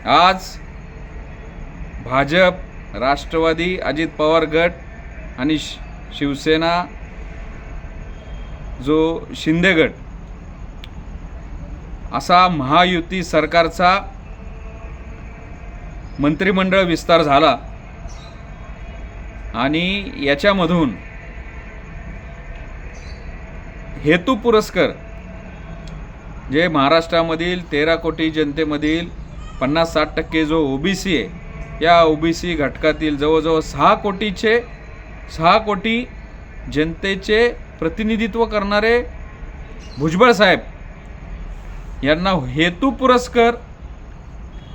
आज भाजप, राष्ट्रवादी, अजित पवार गट आणि शिवसेना जो शिंदे गट असा महायुती सरकारचा मंत्रिमंडळ विस्तार झाला आणि याच्यामधून हेतू पुरस्कर जे महाराष्ट्रामधील 13 कोटी जनतेमधील 50-60% जो ओबीसी आहे, या ओबीसी घटकातील जवळजवळ 6 कोटी जनतेचे प्रतिनिधित्व करणारे भुजबळ साहेब यांना हेतू पुरस्कार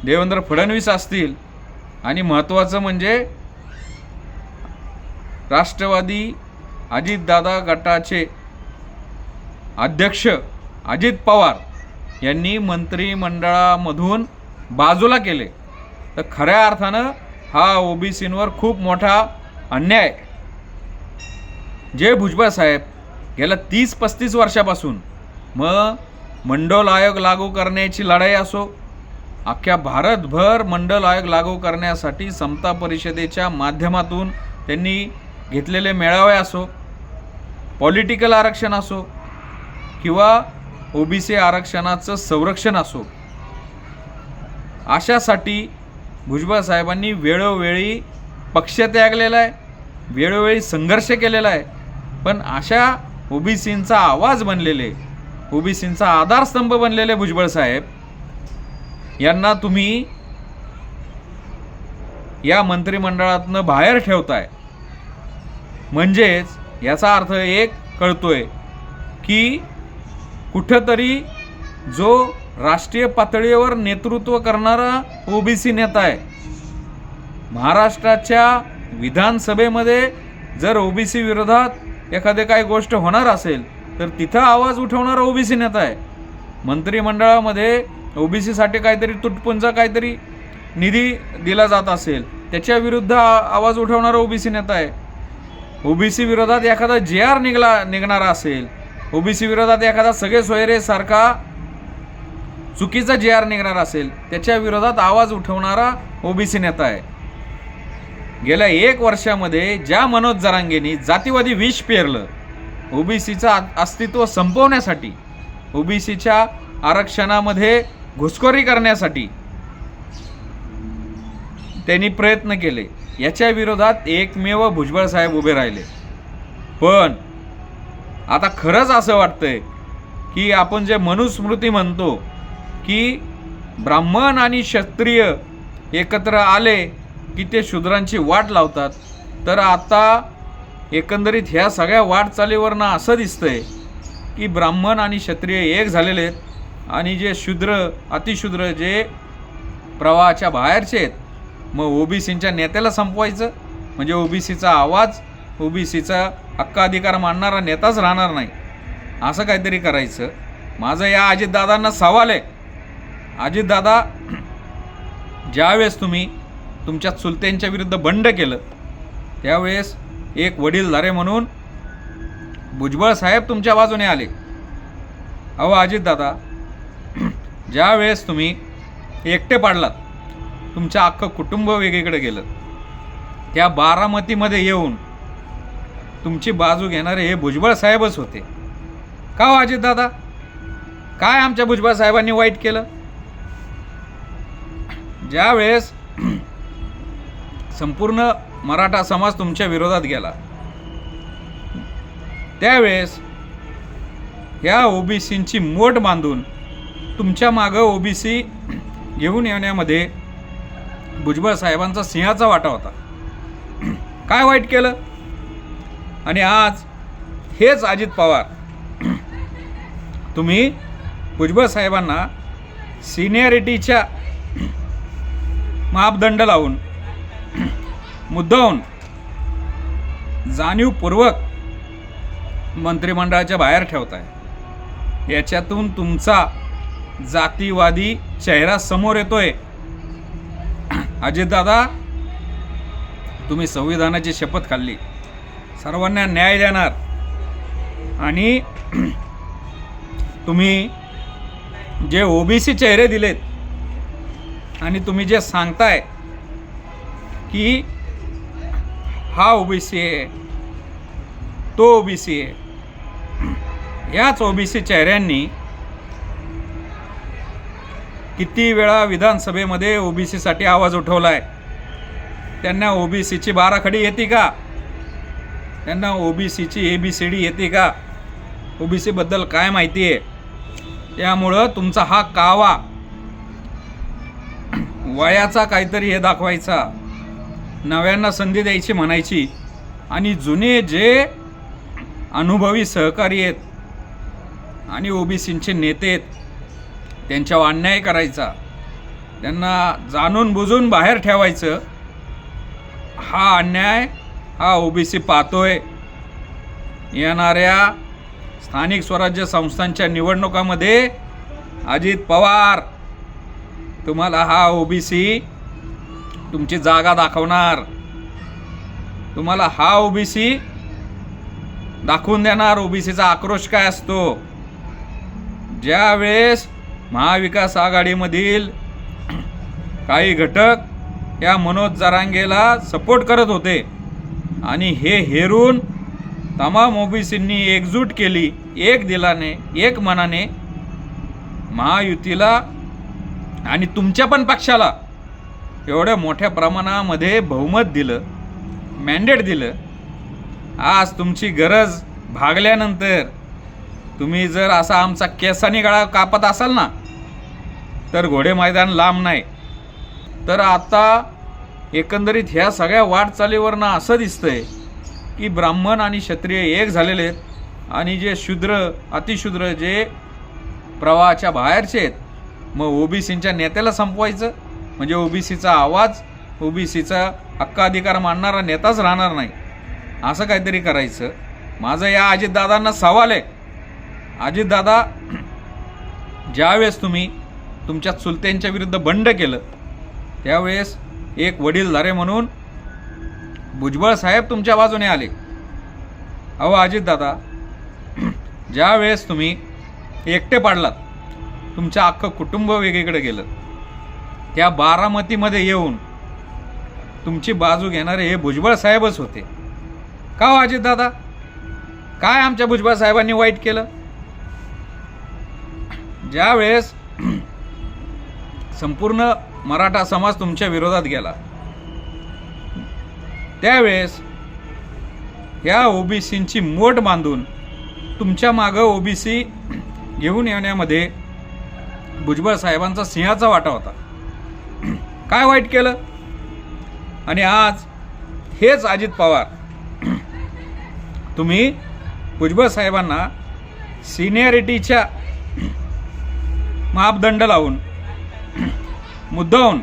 देवेंद्र फडणवीस असतील आणि महत्त्वाचं म्हणजे राष्ट्रवादी अजितदादा गटाचे अध्यक्ष अजित पवार यांनी मंत्रिमंडळामधून बाजूला केले. तर खऱ्या अर्थानं हा ओबीसींवर खूप मोठा अन्याय. जे भुजबळ साहेब गेल्या 30-35 वर्षापासून मंडल आयोग लागू करण्याची लढाई असो, अख्ख्या भारतभर मंडल आयोग लागू करण्यासाठी समता परिषदेच्या माध्यमातून त्यांनी घेतलेले मेळावे असो, पॉलिटिकल आरक्षण असो किंवा ओबीसी आरक्षणाचं संरक्षण असो, अशासाठी भुजबळ साहेबांनी वेळोवेळी पक्ष त्यागलेला आहे, वेळोवेळी संघर्ष केलेला आहे. पण अशा ओबीसींचा आवाज बनलेले, ओबीसींचा आधारस्तंभ बनलेले भुजबळ साहेब यांना तुम्ही या मंत्रिमंडळातनं बाहेर ठेवताय. म्हणजेच याचा अर्थ एक कळतोय की कुठंतरी जो राष्ट्रीय पातळीवर नेतृत्व करणारा ओबीसी नेता आहे, महाराष्ट्राच्या विधानसभेमध्ये जर ओबीसी विरोधात एखादी काही गोष्ट होणार असेल तर तिथं आवाज उठवणारा ओबीसी नेता आहे. मंत्रिमंडळामध्ये ओबीसीसाठी काहीतरी तुटपुंजा काहीतरी निधी दिला जात असेल त्याच्या विरुद्ध आवाज उठवणारा ओबीसी नेता आहे. ओबीसी विरोधात एखादा JR निघणारा असेल, ओबीसी विरोधात एखादा सगळे सोयरे सारखा चुकीचा JR निघणार असेल त्याच्या विरोधात आवाज उठवणारा ओबीसी नेता आहे. गेल्या 1 वर्षामध्ये ज्या मनोज जरांगेंनी जातीवादी विष पेरलं ओबीसीचं अस्तित्व संपवण्यासाठी, ओबीसीच्या आरक्षणामध्ये घुसखोरी करण्यासाठी त्यांनी प्रयत्न केले, याच्या विरोधात एकमेव भुजबळ साहेब उभे राहिले. पण आता खरंच असं वाटतंय की आपण जे मनुस्मृती म्हणतो की ब्राह्मण आणि क्षत्रिय एकत्र आले की ते शूद्रांची वाट लावतात, तर आता एकंदरीत ह्या सगळ्या वाटचालीवरनं असं दिसतंय की ब्राह्मण आणि क्षत्रिय एक झालेले आहेत आणि जे शूद्र अतिशूद्र जे प्रवाहाच्या बाहेरचे आहेत, मग ओबीसींच्या नेत्याला संपवायचं म्हणजे ओबीसीचा आवाज, ओबीसीचा हक्काधिकार मानणारा नेताच राहणार नाही, असं काहीतरी करायचं. माझं या अजितदादांना सवाल आहे. अजितदादा, ज्यावेळेस तुम्ही तुमच्या चुलत्यांच्या विरुद्ध बंड केलं त्यावेळेस एक वडीलधारे म्हणून भुजबळ साहेब तुमच्या बाजूने आले. अहो अजितदादा, ज्यावेळेस तुम्ही एकटे पाडलात, तुमचं अख्खं कुटुंब वेगळीकडे गेलं, त्या बारामतीमध्ये येऊन तुमची बाजू घेणारे हे भुजबळ साहेबच होते. का हो अजितदादा, काय आमच्या भुजबळ साहेबांनी वाईट केलं? ज्यावेळेस संपूर्ण मराठा समाज तुमच्या विरोधात गेला त्यावेळेस ह्या ओबीसींची मोठ बांधून तुमच्या मागं ओबीसी घेऊन येण्यामध्ये भुजबळ साहेबांचा सिंहाचा वाटा होता. काय वाईट केलं? आणि आज हेच अजित पवार, तुम्ही भुजबळ साहेबांना सिनियरिटीच्या मापदंड लावून मुद्दाहून जाणीवपूर्वक मंत्रिमंडळाच्या बाहेर ठेवताय. याच्यातून तुमचा जातीवादी चेहरा समोर येतोय. अजितदादा, तुम्ही संविधानाची शपथ खाल्ली, सर्वांना न्याय देणार आणि तुम्ही जे ओबीसी चेहरे दिलेत आणि तुम्ही जे सांगताय की हा ओबीसी आहे, तो ओबीसी आहे, याच ओबीसी चेहऱ्यांनी किती वेळा विधानसभेमध्ये ओबीसीसाठी आवाज उठवलाय. त्यांना ओबीसीची बाराखडी येते का? त्यांना ओबीसीची ABCD येते का? ओबीसी बद्दल काय माहिती आहे? त्यामुळं तुमचा हा कावा वयाचा काहीतरी हे दाखवायचा, नव्यांना संधी द्यायची म्हणायची, आणि जुने जे अनुभवी सहकारी आहेत आणि ओबीसींचे नेते आहेत त्यांच्यावर अन्याय करायचा, त्यांना जाणून बुजून बाहेर ठेवायचं. हा अन्याय हा ओबीसी पाहतोय. येणाऱ्या स्थानिक स्वराज्य संस्थांच्या निवडणुकामध्ये अजित पवार तुम्हाला हा ओबीसी तुमची जागा दाखवणार, तुम्हाला हा ओबीसी दाखवून देणार. ओबीसीचा आक्रोश काय असतो. ज्यावेळेस महाविकास आघाडीमधील काही घटक या मनोज जरांगेला सपोर्ट करत होते आणि हे हेरून तमाम ओबीसींनी एकजूट केली, एक दिलाने, एक मनाने महायुतीला आणि तुमच्या पण पक्षाला एवढ्या मोठ्या प्रमाणामध्ये बहुमत दिलं, मॅन्डेट दिलं. आज तुमची गरज भागल्यानंतर तुम्ही जर असा आमचा केसानी गळा कापत असाल ना, तर घोडे मैदान लांब नाही. तर आता एकंदरीत ह्या सगळ्या वाटचालीवरनं असं दिसतंय की ब्राह्मण आणि क्षत्रिय एक झालेले आहेत आणि जे शूद्र अतिशूद्र जे प्रवाहाच्या बाहेरचे आहेत, मग ओबीसींच्या नेत्याला संपवायचं म्हणजे ओबीसीचा आवाज, ओबीसीचा हक्काधिकार मानणारा नेताच राहणार नाही, असं काहीतरी करायचं. माझा या अजितदादांना सवाल आहे. अजितदादा, ज्यावेळेस तुम्ही तुमच्या चुलत्यांच्या विरुद्ध बंड केलं त्यावेळेस एक वडीलधारे म्हणून भुजबळ साहेब तुमच्या बाजूने आले. अहो अजितदादा, ज्यावेळेस तुम्ही एकटे पाडलात, तुमचं अख्खं कुटुंब वेगळीकडे गेलं, त्या बारामतीमध्ये येऊन तुमची बाजू घेणारे हे भुजबळ साहेबच होते. का हो अजितदादा, काय आमच्या भुजबळ साहेबांनी वाईट केलं? ज्यावेळेस संपूर्ण मराठा समाज तुमच्या विरोधात गेला त्यावेळेस ह्या ओबीसींची मोट बांधून तुमच्या मागं ओबीसी घेऊन येण्यामध्ये भुजबळ साहेबांचा सिंहाचा वाटा होता. काय वाईट केलं? आणि आज हेच अजित पवार तुम्ही भुजबळ साहेबांना सिनियरिटीच्या मापदंड लावून मुद्दावून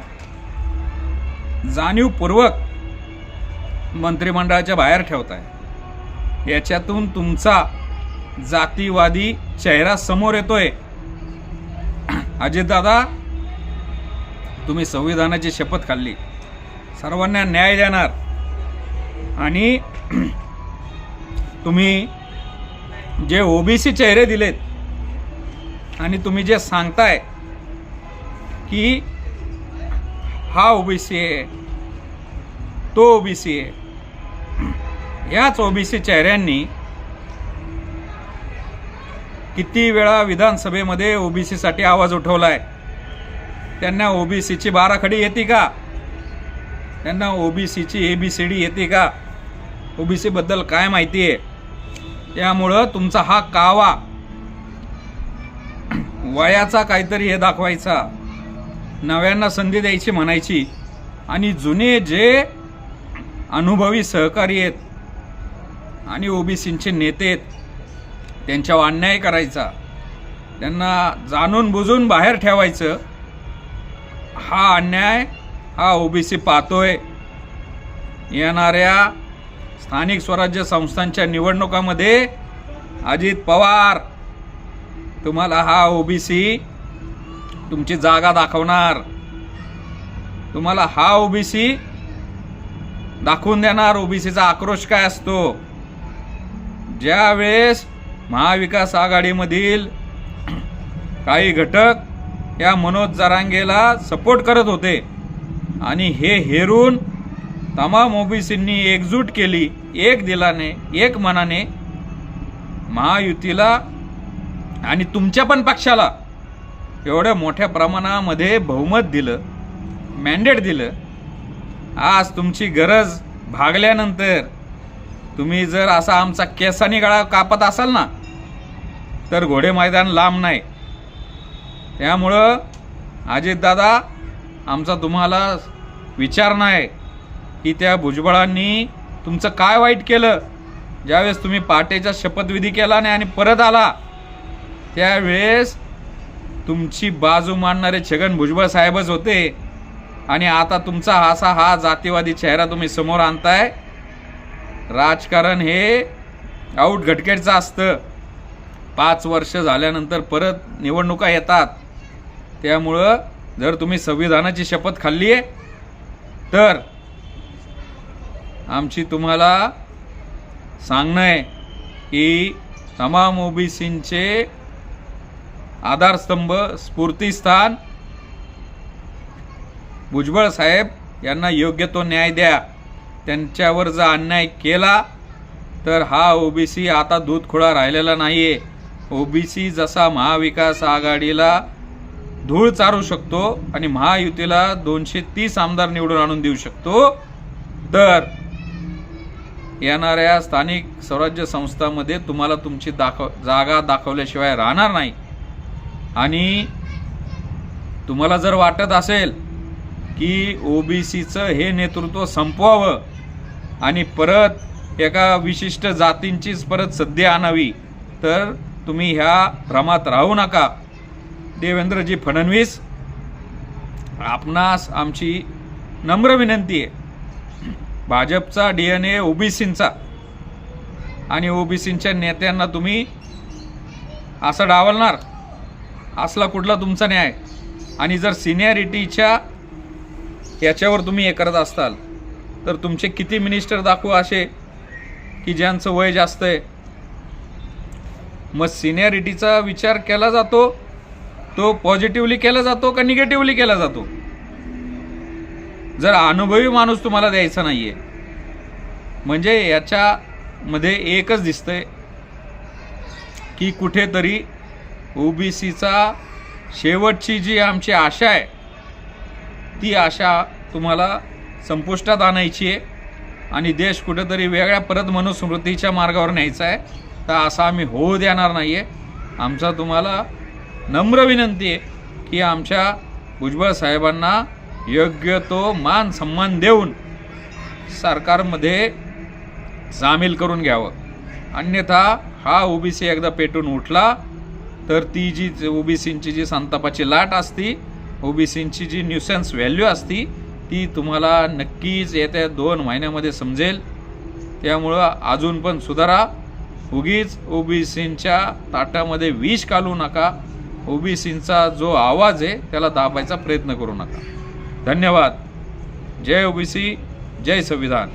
जाणीवपूर्वक मंत्रिमंडळाच्या बाहेर ठेवताय. याच्यातून तुमचा जातीवादी चेहरा समोर येतोय. अजितदादा, तुम्ही संविधानाची शपथ खाल्ली, सर्वांना न्याय देणार, आणि तुम्ही जे ओबीसी चेहरे दिलेत आणि तुम्ही जे सांगताय की हा ओबीसी आहे, तो ओबीसी आहे, याच ओबीसी चेहऱ्यांनी किती वेळा विधानसभेमध्ये ओबीसीसाठी आवाज उठवलाय. त्यांना ओबीसीची बाराखडी येते का? त्यांना ओबीसीची ABCD येते का? ओबीसी बद्दल काय माहिती आहे? त्यामुळं तुमचा हा कावा वयाचा काहीतरी हे दाखवायचा, नव्यांना संधी द्यायची म्हणायची, आणि जुने जे अनुभवी सहकारी आहेत आणि ओबीसींचे नेते आहेत त्यांच्यावर अन्याय करायचा, त्यांना जाणून बुजून बाहेर ठेवायचं. हा अन्याय हा ओबीसी पाहतोय. येणाऱ्या स्थानिक स्वराज्य संस्थांच्या निवडणुकामध्ये अजित पवार तुम्हाला हा ओबीसी तुमची जागा दाखवणार, तुम्हाला हा ओबीसी दाखवून देणार. ओबीसीचा आक्रोश काय असतो. ज्यावेळेस महाविकास आघाडीमधील काही घटक या मनोज जरांगेला सपोर्ट करत होते आणि हे हेरून तमाम ओबीसींनी एकजूट केली, एक दिलाने, एक मनाने महायुतीला आणि तुमच्या पण पक्षाला एवढ्या मोठ्या प्रमाणामध्ये बहुमत दिलं, मॅन्डेट दिलं. आज तुमची गरज भागल्यानंतर तुम्ही जर असा आमचा केसानी गळा कापत असाल ना, तर घोडे मैदान लांब नाही. त्यामुळं अजितदादा, आमचा तुम्हाला विचार नाही की त्या भुजबळांनी तुमचं काय वाईट केलं. ज्यावेळेस तुम्ही पहाटेचा शपथविधी केला नाही आणि परत आला, त्यावेळेस तुमची बाजू मांडणारे छगन भुजबळ साहेबच होते. आणि आता तुमचा हा जातीवादी चेहरा तुम्ही समोर आणताय. राजकारण हे आऊट घटकेचं असतं. 5 वर्ष झाल्यानंतर परत निवडणुका येतात. त्यामुळं जर तुम्ही संविधानाची शपथ खाल्ली आहे, तर आमची तुम्हाला सांगणं आहे की तमाम ओबीसींचे आधारस्तंभ, स्फूर्तिस्थान भुजबळ साहेब यांना योग्य तो न्याय द्या. त्यांच्यावर जर अन्याय केला तर हा ओबीसी आता दूध खुळा राहिलेला नाहीये. ओबीसी जसा महाविकास आघाडीला धूळ चारू शकतो आणि महायुतीला 230 आमदार निवडून आणून देऊ शकतो, तर येणाऱ्या स्थानिक स्वराज्य संस्थांमध्ये तुम्हाला तुमची जागा दाखवल्याशिवाय राहणार नाही. आणि तुम्हाला जर वाटत असेल की ओबीसीचं हे नेतृत्व संपवावं आणि परत एका विशिष्ट जातींचीच परत सद्दी आणावी, तर तुम्ही ह्या भ्रमात राहू नका. देवेंद्रजी फडणवीस, आपणास आमची नम्र विनंती आहे, भाजपचा DNA ओबीसींचा आणि ओबीसींच्या नेत्यांना तुम्ही असं डावलणार, असला कुठला तुमचा न्याय. आणि जर सिनियरिटीच्या याच्यावर तुम्ही हे करत असताल, तर तुमचे किती मिनिस्टर दाखवू असे की ज्यांचं वय जास्त आहे. मग सिनियरिटीचा विचार केला जातो, तो पॉझिटिव्हली केला जातो का निगेटिव्हली केला जातो. जर अनुभवी माणूस तुम्हाला द्यायचा नाहीये, म्हणजे याच्यामध्ये एकच दिसतंय की कुठेतरी ओबीसीचा शेवटची जी आमची आशा आहे, ती आशा तुम्हाला संपुष्टात आणायची आहे आणि देश कुठेतरी वेगळ्या परत मनुस्मृतीच्या मार्गावर न्यायचा आहे. तर असं आम्ही होऊ देणार नाही आहे. आमचा तुम्हाला नम्र विनंती आहे की आमच्या भुजबळ साहेबांना योग्य तो मान सन्मान देऊन सरकारमध्ये सामील करून घ्यावं. अन्यथा हा ओबीसी एकदा पेटून उठला तर ती जी ओबीसींची जी संतापाची लाट असती, ओबीसींची जी न्यूसेन्स व्हॅल्यू असती, ती तुम्हाला नक्कीच येत्या 2 महिन्यामध्ये समजेल. त्यामुळं अजून पण सुधारा. उगीच ओबीसींच्या ताटामध्ये विष घालू नका. ओबीसींचा जो आवाज आहे त्याला दाबायचा प्रयत्न करू नका. धन्यवाद. जय ओबीसी, जय संविधान.